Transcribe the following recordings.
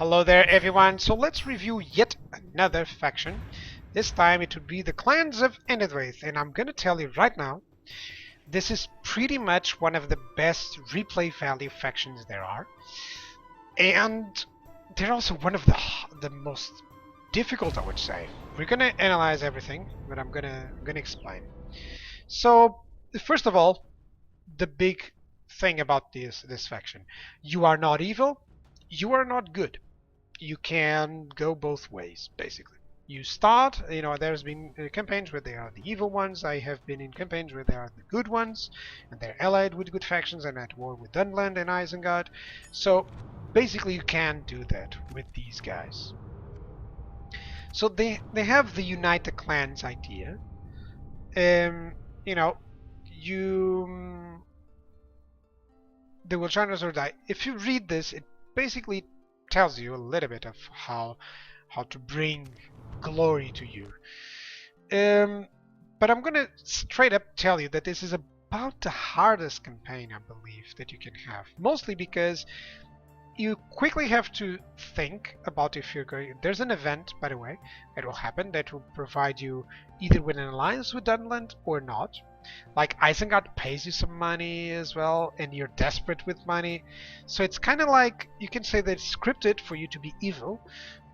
Hello there everyone, so let's review yet another faction. This time it would be the Clans of Enedwaith, and I'm gonna tell you right now, this is pretty much one of the best replay value factions there are. And they're also one of the most difficult, I would say. We're gonna analyze everything, but I'm gonna explain. So, first of all, the big thing about this faction. You are not evil, you are not good. You can go both ways, basically. You start, there's been campaigns where they are the evil ones. I have been in campaigns where they are the good ones, and they're allied with good factions and at war with Dunland and Isengard. So basically you can do that with these guys. So they have the Unite the Clans idea. They will join us or die. If you read this, it basically tells you a little bit of how to bring glory to you. But I'm gonna straight up tell you that this is about the hardest campaign, I believe, that you can have. Mostly because you quickly have to think about if you're going... There's an event, by the way, that will happen that will provide you either with an alliance with Dunland or not. Like Isengard pays you some money as well, and you're desperate with money. So it's kind of like, you can say that it's scripted for you to be evil,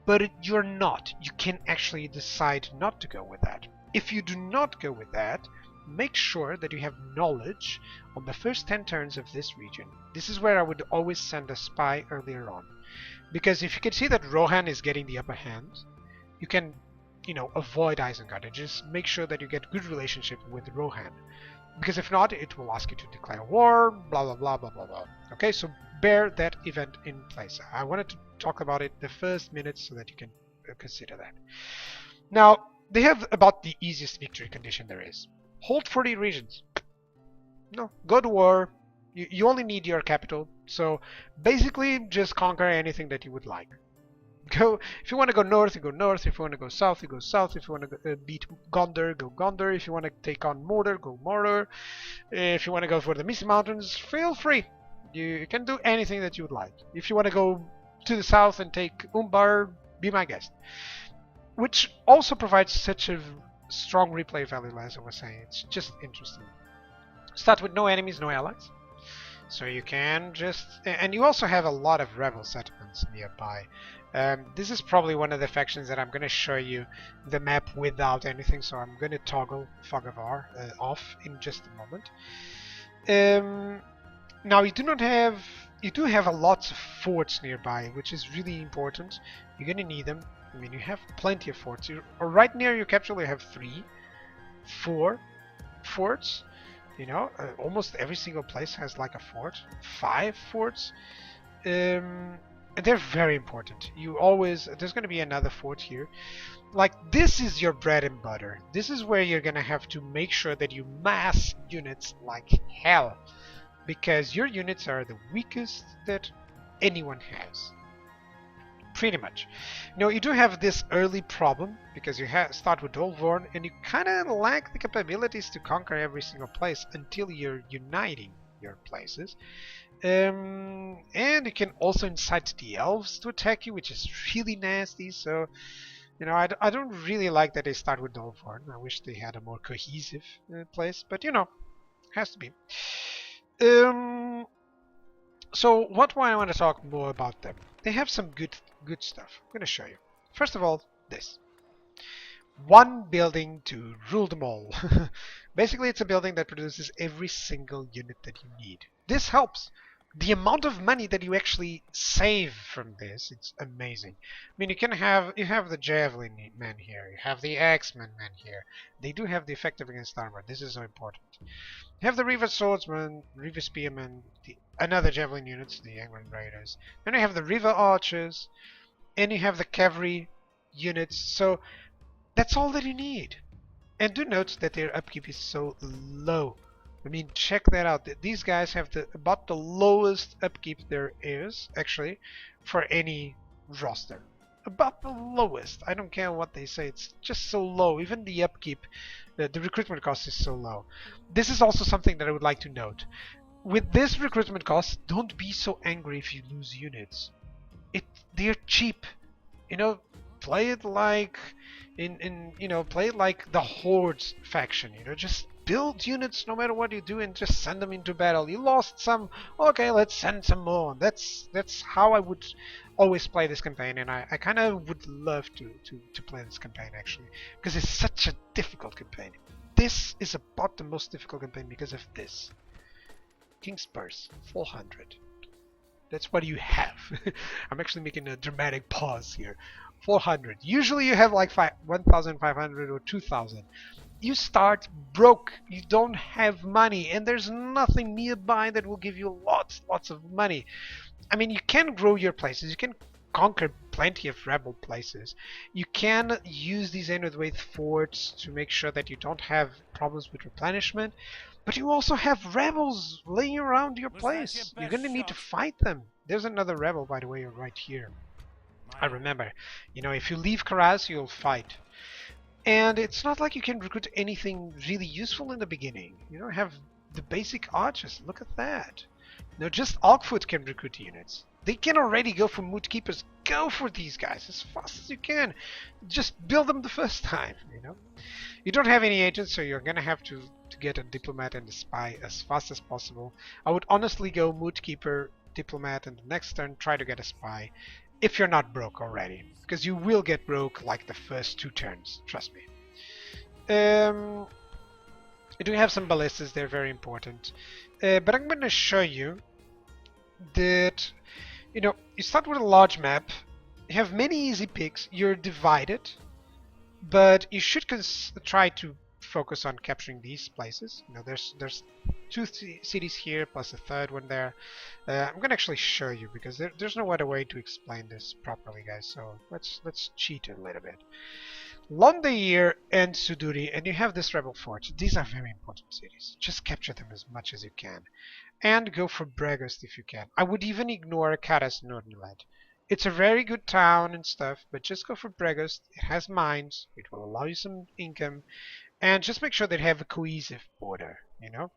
but you're not. You can actually decide not to go with that. If you do not go with that, make sure that you have knowledge on the first 10 turns of this region. This is where I would always send a spy earlier on. Because if you can see that Rohan is getting the upper hand, you can avoid Isengard and just make sure that you get good relationship with Rohan. Because if not, it will ask you to declare war, blah blah blah blah blah blah. Okay, so bear that event in place. I wanted to talk about it the first minutes so that you can consider that. Now, they have about the easiest victory condition there is. Hold 40 regions. No, go to war. You only need your capital. So basically just conquer anything that you would like. Go, if you want to go north, you go north. If you want to go south, you go south. If you want to beat Gondor, go Gondor. If you want to take on Mordor, go Mordor. If you want to go for the Misty Mountains, feel free. You can do anything that you would like. If you want to go to the south and take Umbar, be my guest. Which also provides such a strong replay value, as I was saying. It's just interesting. Start with no enemies, no allies. So you can just... And you also have a lot of rebel settlements nearby. This is probably one of the factions that I'm going to show you the map without anything, so I'm going to toggle Fog of War off in just a moment. Now you do have a lot of forts nearby, which is really important. You're going to need them. I mean, you have plenty of forts. Right near your capital you have 3, 4 forts. Almost every single place has like a fort. 5 forts. And they're very important. There's going to be another fort here. Like, this is your bread and butter. This is where you're going to have to make sure that you mass units like hell. Because your units are the weakest that anyone has. Pretty much. You do have this early problem because you start with Dolvorn and you kind of lack the capabilities to conquer every single place until you're uniting your places. And you can also incite the elves to attack you, which is really nasty. So, I don't really like that they start with Dolvorn. I wish they had a more cohesive place, but has to be. So what do I want to talk more about them? They have some good stuff. I'm going to show you. First of all, this. One building to rule them all. Basically, it's a building that produces every single unit that you need. This helps. The amount of money that you actually save from this, it's amazing. I mean, you have the Javelin men here, you have the Axemen men here. They do have the effective against armor. This is so important. You have the Riva Swordsman, Riva Spearmen, another Javelin units, the Angron Raiders. Then you have the Riva Archers, and you have the Cavalry units. So that's all that you need. And do note that their upkeep is so low. I mean, check that out. These guys have about the lowest upkeep there is, actually, for any roster. About the lowest. I don't care what they say. It's just so low. Even the upkeep, the recruitment cost is so low. This is also something that I would like to note. With this recruitment cost, don't be so angry if you lose units. they're cheap. You know, play it like play it like the Hordes faction. You know, just build units no matter what you do and just send them into battle. You lost some, okay, let's send some more. That's how I would always play this campaign, and I kind of would love to play this campaign actually, because it's such a difficult campaign. This is about the most difficult campaign because of this. King's Purse, 400. That's what you have. I'm actually making a dramatic pause here. 400. Usually you have like 1,500 or 2,000. You start broke. You don't have money, and there's nothing nearby that will give you lots of money. I mean, you can grow your places. You can conquer plenty of rebel places. You can use these Enedwaith forts to make sure that you don't have problems with replenishment. But you also have rebels laying around your place. You're going to need to fight them. There's another rebel, by the way, right here. I remember. You know, if you leave Karaz, you'll fight. And it's not like you can recruit anything really useful in the beginning. You know, have the basic archers. Look at that. No, just Alkfoot can recruit units. They can already go for Moot Keepers. Go for these guys as fast as you can. Just build them the first time, you know. You don't have any agents, so you're gonna have to get a diplomat and a spy as fast as possible. I would honestly go Moot Keeper, diplomat, and the next turn try to get a spy. If you're not broke already, because you will get broke like the first 2 turns, trust me. You do have some ballistas, they're very important. But I'm going to show you that, you know, you start with a large map, you have many easy picks, you're divided, but you should try to focus on capturing these places. You know, there's 2 cities here plus a third one there. I'm gonna actually show you because there's no other way to explain this properly, guys. So let's cheat a little bit. Londair and Suduri, and you have this rebel fort. These are very important cities. Just capture them as much as you can, and go for Bregost if you can. I would even ignore Karas Nordenland. It's a very good town and stuff, but just go for Bregost. It has mines. It will allow you some income. And just make sure they have a cohesive border, you know?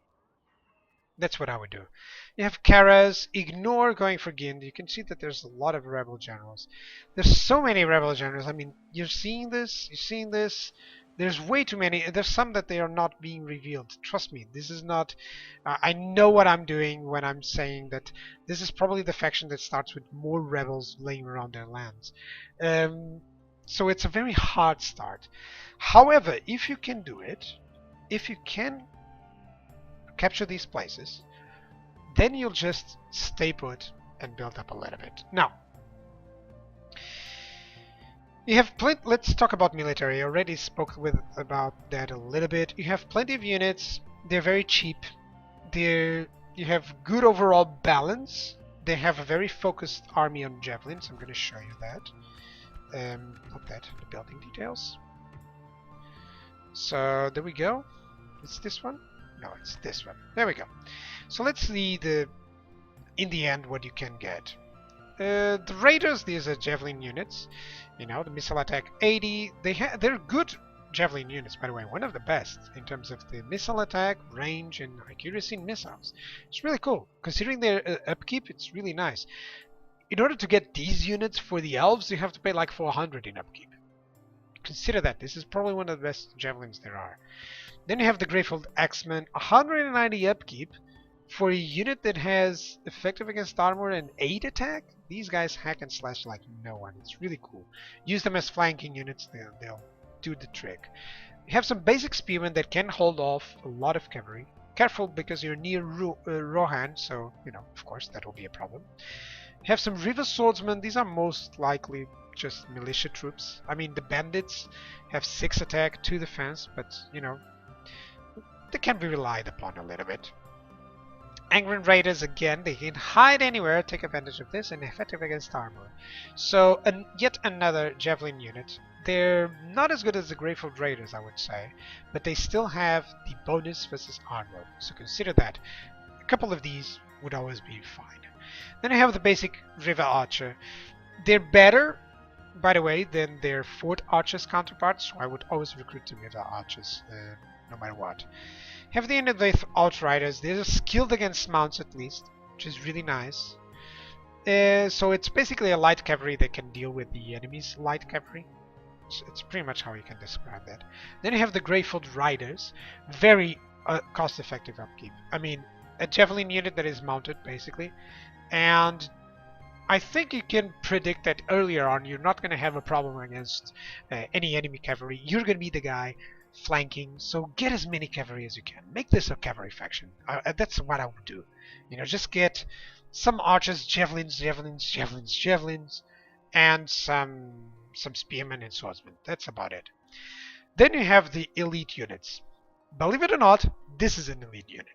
That's what I would do. You have Karas, ignore going for Gind. You can see that there's a lot of rebel generals. There's so many rebel generals. I mean, you're seeing this? You're seeing this? There's way too many. There's some that they are not being revealed. Trust me, this is not... I know what I'm doing when I'm saying that this is probably the faction that starts with more rebels laying around their lands. So it's a very hard start. However, if you can do it, if you can capture these places, then you'll just stay put and build up a little bit. Now, you have plenty. Let's talk about military. I already spoke about that a little bit. You have plenty of units. They're very cheap. You have good overall balance. They have a very focused army on javelins. I'm going to show you that. Not that, the building details. So there we go. It's this one? No, it's this one. There we go. So let's see in the end what you can get. The Raiders, these are javelin units. You know, the missile attack 80. They're good javelin units, by the way. One of the best in terms of the missile attack, range, and accuracy in missiles. It's really cool. Considering their upkeep, it's really nice. In order to get these units for the elves, you have to pay like 400 in upkeep. Consider that. This is probably one of the best javelins there are. Then you have the Greyfield Axemen, 190 upkeep for a unit that has effective against armor and 8 attack. These guys hack and slash like no one. It's really cool. Use them as flanking units. They'll do the trick. You have some basic spearmen that can hold off a lot of cavalry. Careful because you're near Rohan, so you know, of course, that will be a problem. Have some river swordsmen. These are most likely just militia troops. I mean, the bandits have 6 attack, 2 defense, but you know, they can be relied upon a little bit. Angren Raiders, again, they can hide anywhere, take advantage of this, and effective against armor. So yet another javelin unit. They're not as good as the Greyfield Raiders, I would say, but they still have the bonus versus armor, so consider that. A couple of these would always be fine. Then I have the basic River Archer. They're better, by the way, than their Fort Archers counterparts, so I would always recruit the River Archers, no matter what. Have the Enedwaith Outriders. They're skilled against mounts at least, which is really nice. So it's basically a light cavalry that can deal with the enemy's light cavalry. It's pretty much how you can describe that. Then you have the Greyfoot Riders, very cost-effective upkeep. I mean, a javelin unit that is mounted basically, and I think you can predict that earlier on you're not going to have a problem against any enemy cavalry. You're going to be the guy flanking, so get as many cavalry as you can. Make this a cavalry faction. That's what I would do. You know, just get some archers, javelins, and some spearmen and swordsmen. That's about it. Then you have the elite units. Believe it or not, this is an elite unit.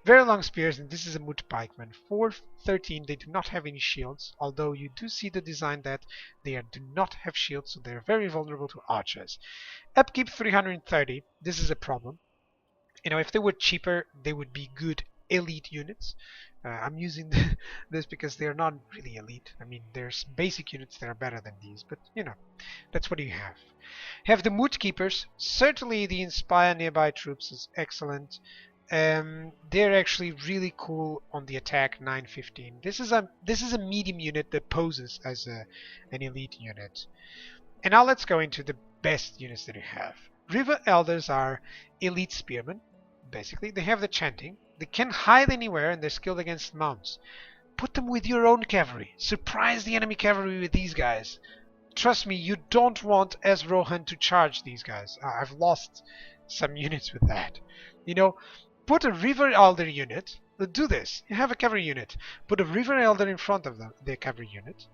Very long spears, and this is a Moot Pikeman. 413, they do not have any shields, although you do see the design that they do not have shields, so they're very vulnerable to archers. Upkeep 330, this is a problem. You know, if they were cheaper, they would be good elite units. I'm using this because they're not really elite. I mean, there's basic units that are better than these, but you know, that's what you have. Have the Moot Keepers. Certainly the Inspire nearby troops is excellent. They're actually really cool on the attack 915. This is a medium unit that poses as an elite unit. And now let's go into the best units that you have. River Elders are elite spearmen. Basically, they have the chanting. They can hide anywhere and they're skilled against mounts. Put them with your own cavalry. Surprise the enemy cavalry with these guys. Trust me, you don't want as Rohan to charge these guys. I've lost some units with that. You know, put a River Elder unit. Do this. You have a cavalry unit. Put a River Elder in front of their cavalry unit.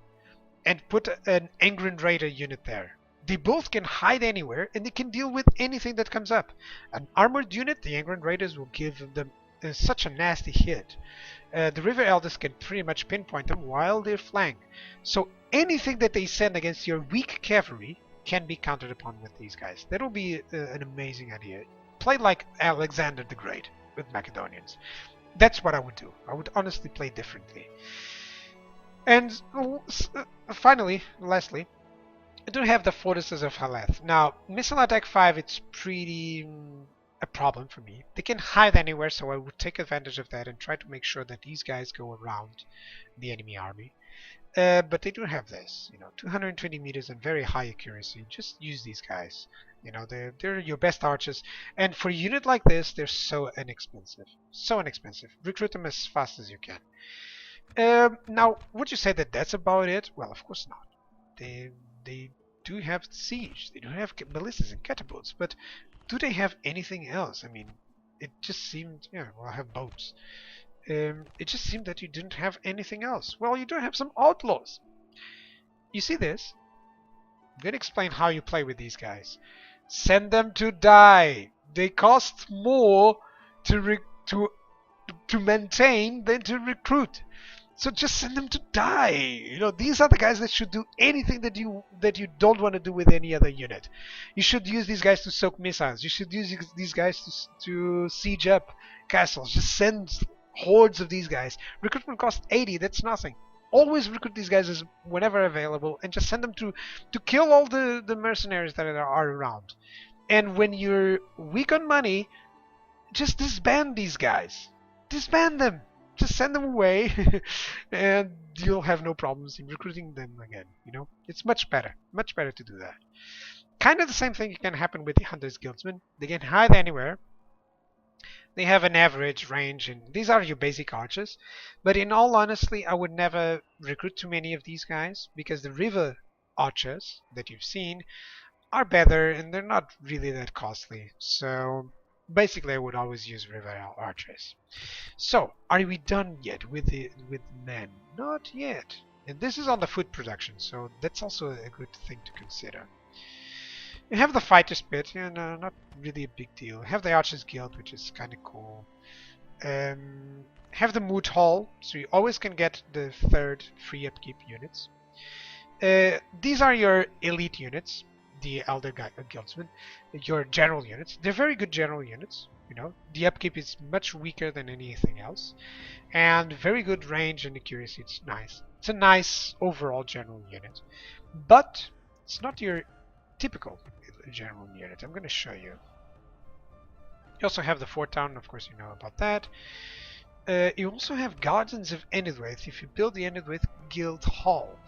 And put an Angren Raider unit there. They both can hide anywhere and they can deal with anything that comes up. An armored unit, the Angren Raiders will give them such a nasty hit. The River Elders can pretty much pinpoint them while they flank. So anything that they send against your weak cavalry can be countered upon with these guys. That'll be an amazing idea. Play like Alexander the Great with Macedonians. That's what I would do. I would honestly play differently. And finally, lastly, I do have the Fortresses of Haleth. Now, Missile Attack 5, it's pretty a problem for me. They can hide anywhere, so I would take advantage of that and try to make sure that these guys go around the enemy army. But they do have this, you know, 220 meters and very high accuracy. Just use these guys. You know, they're your best archers. And for a unit like this, they're so inexpensive. So inexpensive. Recruit them as fast as you can. Now, would you say that that's about it? Well, of course not. They do have siege. They do have ballistas and catapults, but do they have anything else? I mean, it just seemed, yeah, well, I have boats. It just seemed that you didn't have anything else. Well, you do have some outlaws. You see this? I'm going to explain how you play with these guys. Send them to die. They cost more to maintain than to recruit. So just send them to die. You know, these are the guys that should do anything that you don't want to do with any other unit. You should use these guys to soak missiles. You should use these guys to siege up castles. Just send hordes of these guys. Recruitment cost 80. That's nothing. Always recruit these guys whenever available, and just send them to kill all the mercenaries that are around. And when you're weak on money, just disband these guys. Disband them. Just send them away and you'll have no problems in recruiting them again. You know, it's much better to do that. Kind of the same thing can happen with the Hunter's Guildsmen. They can hide anywhere. They have an average range, and these are your basic archers. But in all honesty, I would never recruit too many of these guys because the river archers that you've seen are better and they're not really that costly. So basically, I would always use river archers. So, are we done yet with men? Not yet. And this is on the food production, so that's also a good thing to consider. You have the Fighter's Pit, and not really a big deal. Have the Archers Guild, which is kind of cool. Have the Moot Hall, so you always can get the 3rd free upkeep units. These are your elite units, the Elder Guildsmen, your general units. They're very good general units. You know, the upkeep is much weaker than anything else, and very good range and accuracy. It's nice. It's a nice overall general unit, but it's not your typical general unit. I'm going to show you. You also have the Fort Town, of course, you know about that. You also have Guardians of Enedwaith. If you build the Enedwaith Guild Hall,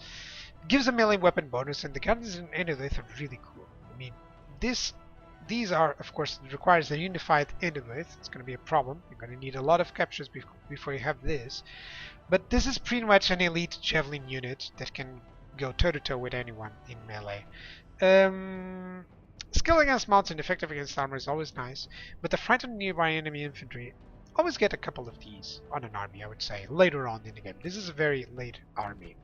it gives a melee weapon bonus, and the Guardians of Enedwaith are really cool. I mean, these are, of course, it requires a unified Enedwaith. It's going to be a problem. You're going to need a lot of captures before you have this. But this is pretty much an elite javelin unit that can go toe-to-toe with anyone in melee. Skill against mounts and effective against armor is always nice, but the frightened nearby enemy infantry always get a couple of these on an army, I would say, later on in the game. This is a very late army.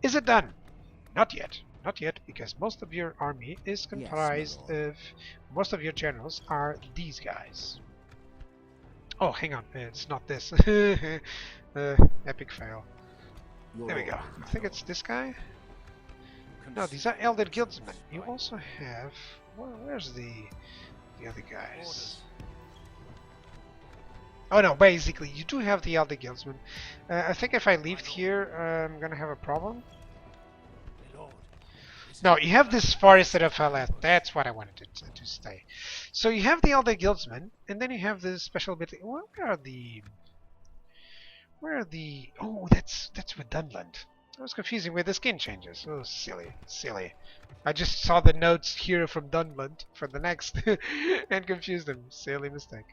Is it done? Not yet. Not yet, because most of your army is comprised of... Most of your generals are these guys. Oh, hang on. It's not this. Epic fail. There we go. I think it's this guy. No, these are Elder Guildsmen. You also have... where's the other guys? Oh no, basically, you do have the Elder Guildsmen. I think if I leave here, I'm gonna have a problem. No, you have this forest of Haleth. That's what I wanted to stay. So you have the Elder Guildsmen, and then you have the special ability. Where are the... Oh, that's with Dunland. I was confusing with the skin changes. Oh, silly. I just saw the notes here from Dunland for the next and confused them. Silly mistake.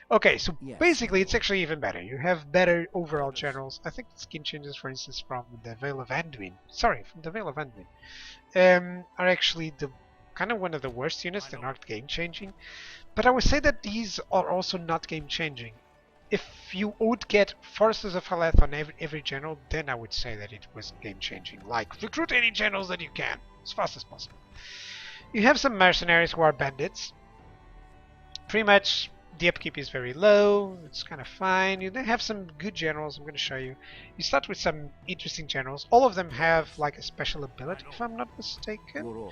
Okay, so basically it's actually even better. You have better overall generals. I think the skin changes, for instance, from the Vale of Anduin. Sorry, from the Vale of Anduin. Are actually the kind of one of the worst units. They're not game-changing. But I would say that these are also not game-changing. If you would get Foresters of Haleth on every general, then I would say that it was game-changing. Like, recruit any generals that you can, as fast as possible. You have some mercenaries who are bandits. Pretty much, the upkeep is very low, it's kind of fine. You then have some good generals, I'm going to show you. You start with some interesting generals. All of them have, like, a special ability, if I'm not mistaken.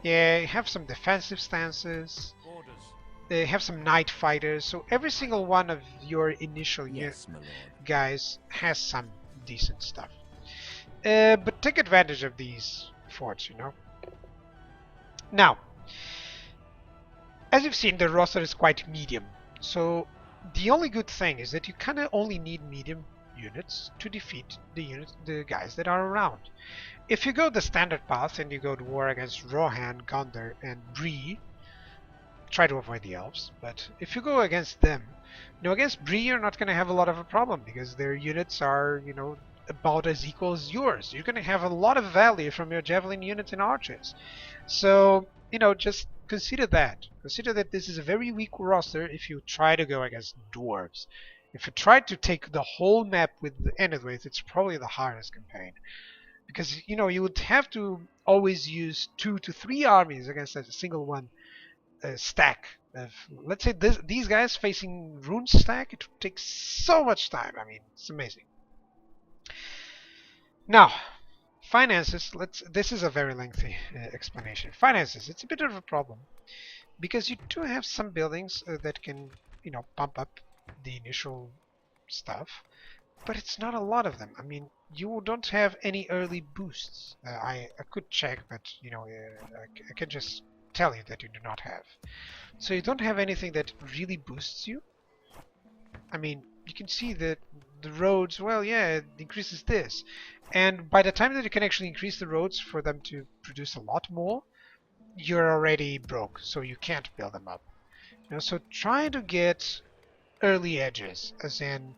Yeah, you have some defensive stances. They have some night fighters, so every single one of your initial guys has some decent stuff. But take advantage of these forts, you know. Now, as you've seen, the roster is quite medium, so the only good thing is that you kind of only need medium units to defeat the guys that are around. If you go the standard path and you go to war against Rohan, Gondor, and Bree, try to avoid the elves, but if you go against them, against Bree you're not going to have a lot of a problem because their units are, about as equal as yours. You're going to have a lot of value from your javelin units and archers. So, just consider that. Consider that this is a very weak roster if you try to go against dwarves. If you try to take the whole map with the Enedwaith, it's probably the hardest campaign. Because, you would have to always use 2 to 3 armies against a single one. Stack of, let's say these guys facing rune stack, it takes so much time. I mean, it's amazing. Now, finances. This is a very lengthy explanation. Finances. It's a bit of a problem because you do have some buildings that can, pump up the initial stuff, but it's not a lot of them. I mean, you don't have any early boosts. I could check, but I can just tell you that you do not have. So you don't have anything that really boosts you. I mean, you can see that the roads, well, yeah, it increases this. And by the time that you can actually increase the roads for them to produce a lot more, you're already broke, so you can't build them up. So try to get early edges, as in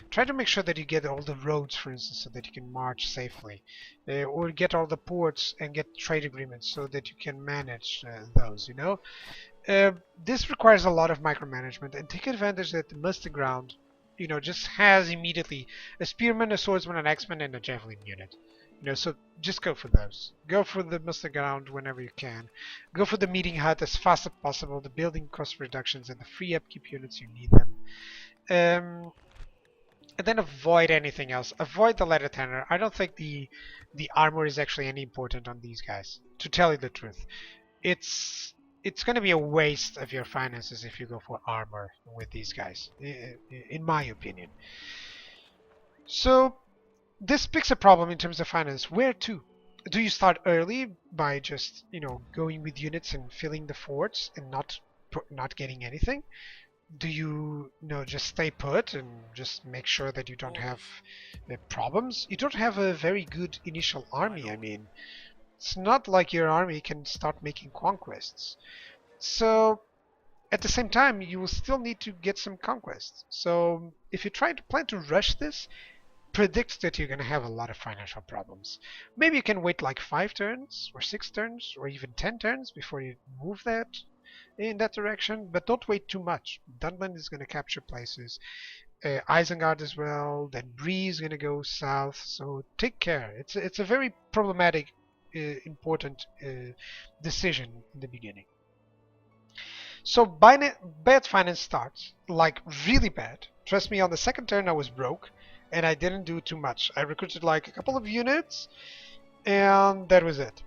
try to make sure that you get all the roads, for instance, so that you can march safely, or get all the ports and get trade agreements so that you can manage those. This requires a lot of micromanagement, and take advantage that the muster ground, just has immediately a spearman, a swordsman, an axeman, and a javelin unit. So just go for those. Go for the muster ground whenever you can. Go for the meeting hut as fast as possible. The building cost reductions and the free upkeep units, you need them. And then avoid anything else. Avoid the leather tanner. I don't think the armor is actually any important on these guys, to tell you the truth. It's going to be a waste of your finances if you go for armor with these guys, in my opinion. So this picks a problem in terms of finance. Where to? Do you start early by just, going with units and filling the forts and not getting anything? Do you, just stay put and just make sure that you don't have problems? You don't have a very good initial army. I mean, it's not like your army can start making conquests. So at the same time, you will still need to get some conquests. So if you plan to rush this, predict that you're going to have a lot of financial problems. Maybe you can wait like 5 turns or 6 turns or even 10 turns before you move that in that direction, but don't wait too much. Dunland is going to capture places, Isengard as well, then Bree is going to go south, so take care. It's a very problematic, important decision in the beginning. So bad finance starts, like really bad. Trust me, on the second turn I was broke, and I didn't do too much. I recruited like a couple of units, and that was it.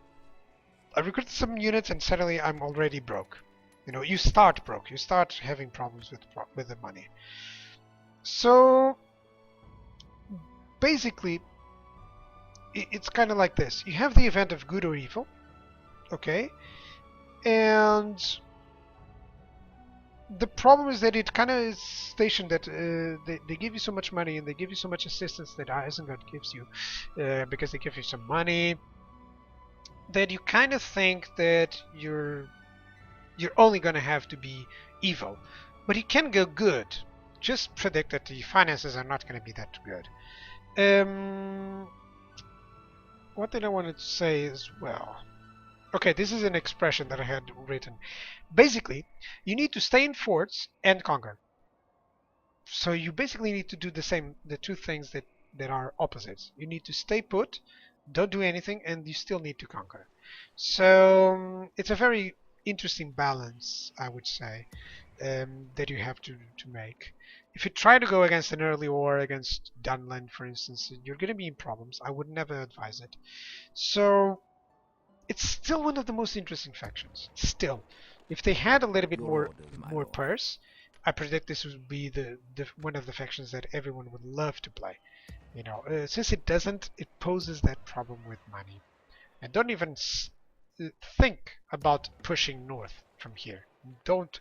I recruited some units, and suddenly I'm already broke. You start broke. You start having problems with the money. So basically, it's kind of like this. You have the event of good or evil, okay? And the problem is that it kind of is stationed that they give you so much money and they give you so much assistance that Isengard gives you because they give you some money, that you kind of think that you're only going to have to be evil. But you can go good. Just predict that the finances are not going to be that good. What did I want to say as well? Okay, this is an expression that I had written. Basically, you need to stay in forts and conquer. So you basically need to do the two things that are opposites. You need to stay put, don't do anything, and you still need to conquer. So it's a very interesting balance, I would say, that you have to make. If you try to go against an early war against Dunland, for instance, you're going to be in problems. I would never advise it. So it's still one of the most interesting factions. Still, if they had a little bit more purse, I predict this would be the one of the factions that everyone would love to play. Since it doesn't, it poses that problem with money. And don't even think about pushing north from here. Don't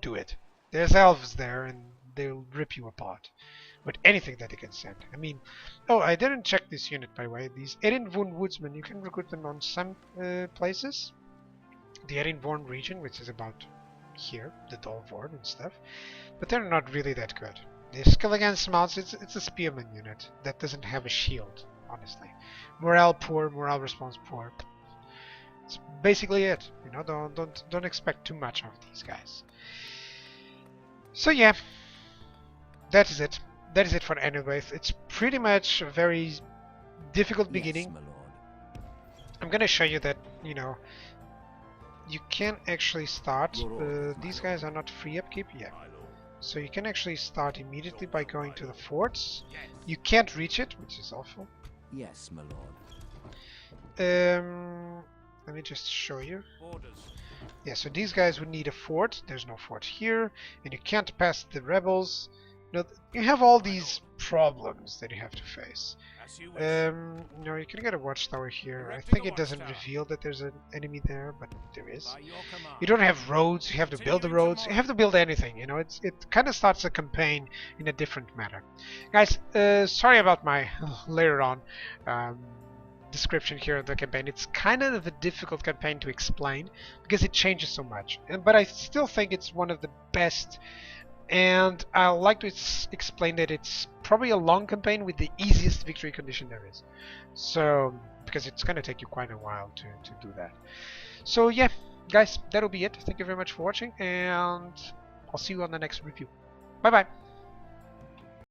do it. There's elves there, and they'll rip you apart with anything that they can send. I mean, I didn't check this unit, by the way. These Erenvorn Woodsmen, you can recruit them on some places. The Erenvorn region, which is about here, the Dolvorn and stuff, but they're not really that good. The skill against mounts, it's a spearman unit that doesn't have a shield, honestly. Morale poor, morale response poor. It's basically it. Don't expect too much of these guys. So yeah, that is it. That is it for Enedwaith. It's pretty much a very difficult beginning. Yes, I'm gonna show you that you can actually start. These guys are not free upkeep yet. So you can actually start immediately by going to the forts. You can't reach it, which is awful. Yes, my lord. Let me just show you. Yeah, so these guys would need a fort. There's no fort here, and you can't pass the rebels. You have all these problems that you have to face. You can get a watchtower here. I think it doesn't reveal that there's an enemy there, but there is. You don't have roads. You have to build the roads. You have to build anything. It kind of starts a campaign in a different manner. Guys, sorry about my later on description here of the campaign. It's kind of a difficult campaign to explain because it changes so much. But I still think it's one of the best. And I like to explain that it's probably a long campaign with the easiest victory condition there is. So, because it's going to take you quite a while to do that. So yeah, guys, that'll be it. Thank you very much for watching, and I'll see you on the next review. Bye bye.